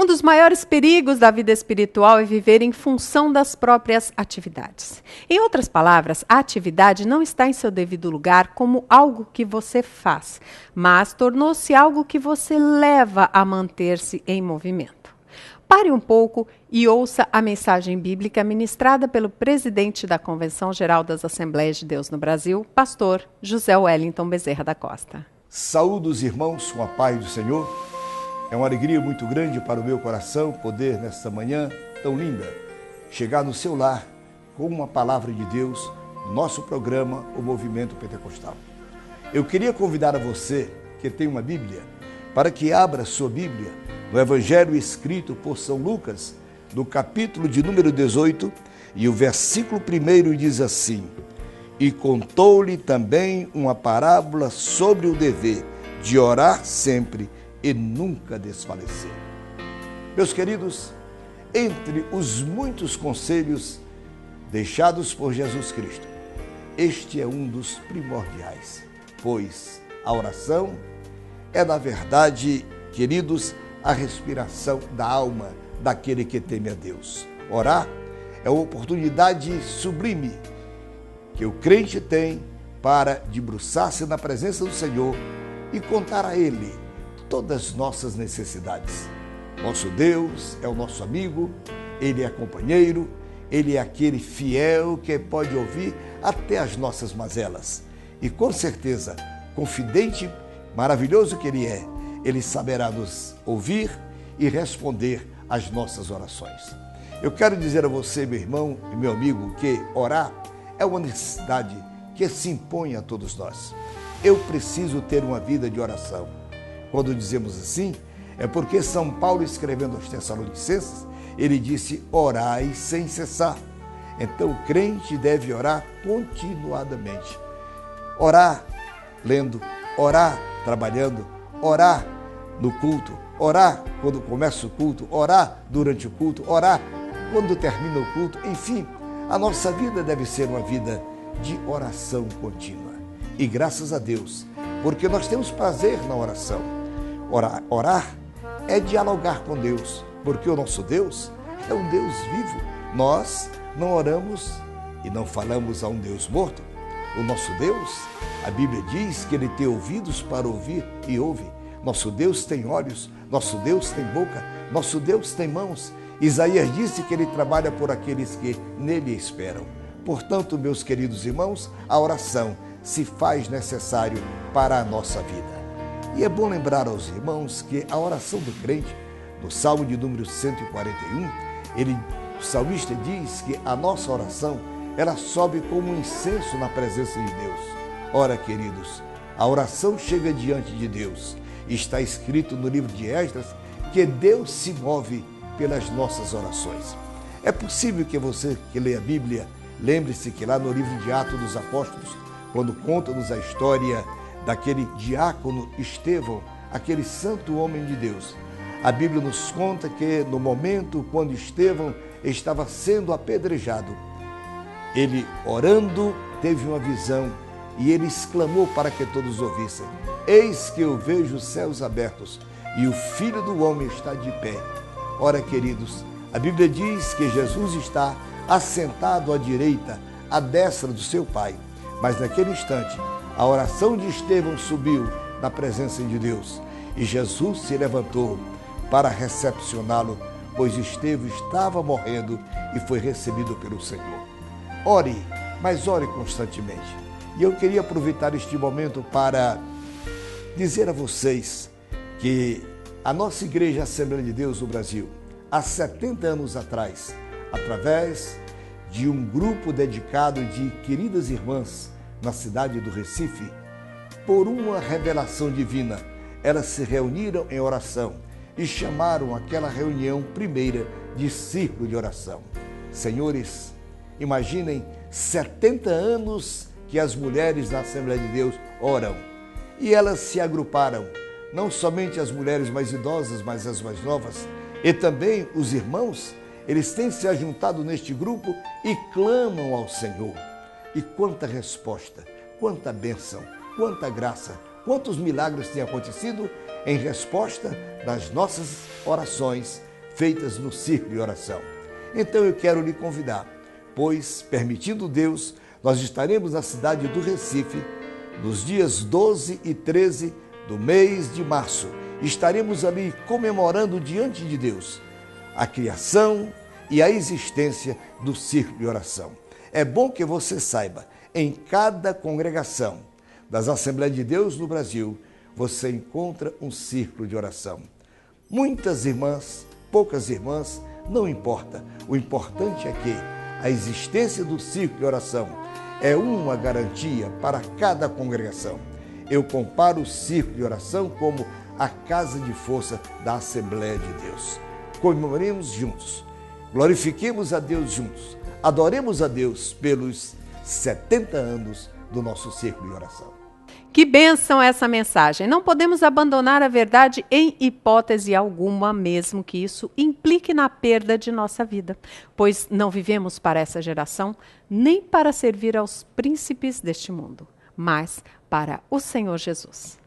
Um dos maiores perigos da vida espiritual é viver em função das próprias atividades. Em outras palavras, a atividade não está em seu devido lugar como algo que você faz, mas tornou-se algo que você leva a manter-se em movimento. Pare um pouco e ouça a mensagem bíblica ministrada pelo presidente da Convenção Geral das Assembleias de Deus no Brasil, pastor José Wellington Bezerra da Costa. Saúdo os irmãos com a paz do Senhor. É uma alegria muito grande para o meu coração poder, nesta manhã tão linda, chegar no seu lar com uma palavra de Deus, nosso programa, o Movimento Pentecostal. Eu queria convidar a você, que tem uma Bíblia, para que abra sua Bíblia no Evangelho escrito por São Lucas, no capítulo de número 18, e o versículo 1 diz assim: E contou-lhe também uma parábola sobre o dever de orar sempre e nunca desfalecer. Meus queridos, entre os muitos conselhos deixados por Jesus Cristo, este é um dos primordiais, pois a oração é, na verdade, queridos, a respiração da alma daquele que teme a Deus. Orar é uma oportunidade sublime que o crente tem para debruçar-se na presença do Senhor e contar a Ele todas as nossas necessidades. Nosso Deus é o nosso amigo, Ele é companheiro, Ele é aquele fiel que pode ouvir até as nossas mazelas. E com certeza, confidente, maravilhoso que Ele é, Ele saberá nos ouvir e responder às nossas orações. Eu quero dizer a você, meu irmão e meu amigo, que orar é uma necessidade que se impõe a todos nós. Eu preciso ter uma vida de oração. Quando dizemos assim, é porque São Paulo, escrevendo aos Tessalonicenses, ele disse: orai sem cessar. Então o crente deve orar continuadamente. Orar lendo, orar trabalhando, orar no culto, orar quando começa o culto, orar durante o culto, orar quando termina o culto. Enfim, a nossa vida deve ser uma vida de oração contínua. E graças a Deus, porque nós temos prazer na oração. Orar é dialogar com Deus, porque o nosso Deus é um Deus vivo. Nós não oramos e não falamos a um Deus morto. O nosso Deus, a Bíblia diz que Ele tem ouvidos para ouvir e ouve. Nosso Deus tem olhos, nosso Deus tem boca, nosso Deus tem mãos. Isaías disse que Ele trabalha por aqueles que nele esperam. Portanto, meus queridos irmãos, a oração se faz necessário para a nossa vida. E é bom lembrar aos irmãos que a oração do crente, no Salmo de número 141, o salmista diz que a nossa oração, ela sobe como um incenso na presença de Deus. Ora, queridos, a oração chega diante de Deus. Está escrito no livro de Esdras que Deus se move pelas nossas orações. É possível que você que lê a Bíblia, lembre-se que lá no livro de Atos dos Apóstolos, quando conta-nos a história daquele diácono Estevão, aquele santo homem de Deus. A Bíblia nos conta que no momento quando Estevão estava sendo apedrejado, ele orando teve uma visão e ele exclamou para que todos ouvissem: eis que eu vejo os céus abertos e o Filho do Homem está de pé. Ora, queridos, a Bíblia diz que Jesus está assentado à direita, à destra do seu Pai. Mas naquele instante, a oração de Estevão subiu na presença de Deus e Jesus se levantou para recepcioná-lo, pois Estevão estava morrendo e foi recebido pelo Senhor. Ore, mas ore constantemente. E eu queria aproveitar este momento para dizer a vocês que a nossa Igreja Assembleia de Deus do Brasil, há 70 anos atrás, através de um grupo dedicado de queridas irmãs na cidade do Recife, por uma revelação divina, elas se reuniram em oração e chamaram aquela reunião primeira de círculo de oração. Senhores, imaginem 70 anos que as mulheres na Assembleia de Deus oram. E elas se agruparam, não somente as mulheres mais idosas, mas as mais novas, e também os irmãos, eles têm se ajuntado neste grupo e clamam ao Senhor. E quanta resposta, quanta bênção, quanta graça, quantos milagres têm acontecido em resposta das nossas orações, feitas no círculo de oração. Então eu quero lhe convidar, pois, permitindo Deus, nós estaremos na cidade do Recife, nos dias 12 e 13 do mês de março. Estaremos ali comemorando diante de Deus a criação e a existência do círculo de oração. É bom que você saiba, em cada congregação das Assembleias de Deus no Brasil, você encontra um círculo de oração. Muitas irmãs, poucas irmãs, não importa. O importante é que a existência do círculo de oração é uma garantia para cada congregação. Eu comparo o círculo de oração como a casa de força da Assembleia de Deus. Comemoremos juntos, glorifiquemos a Deus juntos, adoremos a Deus pelos 70 anos do nosso círculo de oração. Que bênção essa mensagem! Não podemos abandonar a verdade em hipótese alguma, mesmo que isso implique na perda de nossa vida, pois não vivemos para essa geração, nem para servir aos príncipes deste mundo, mas para o Senhor Jesus.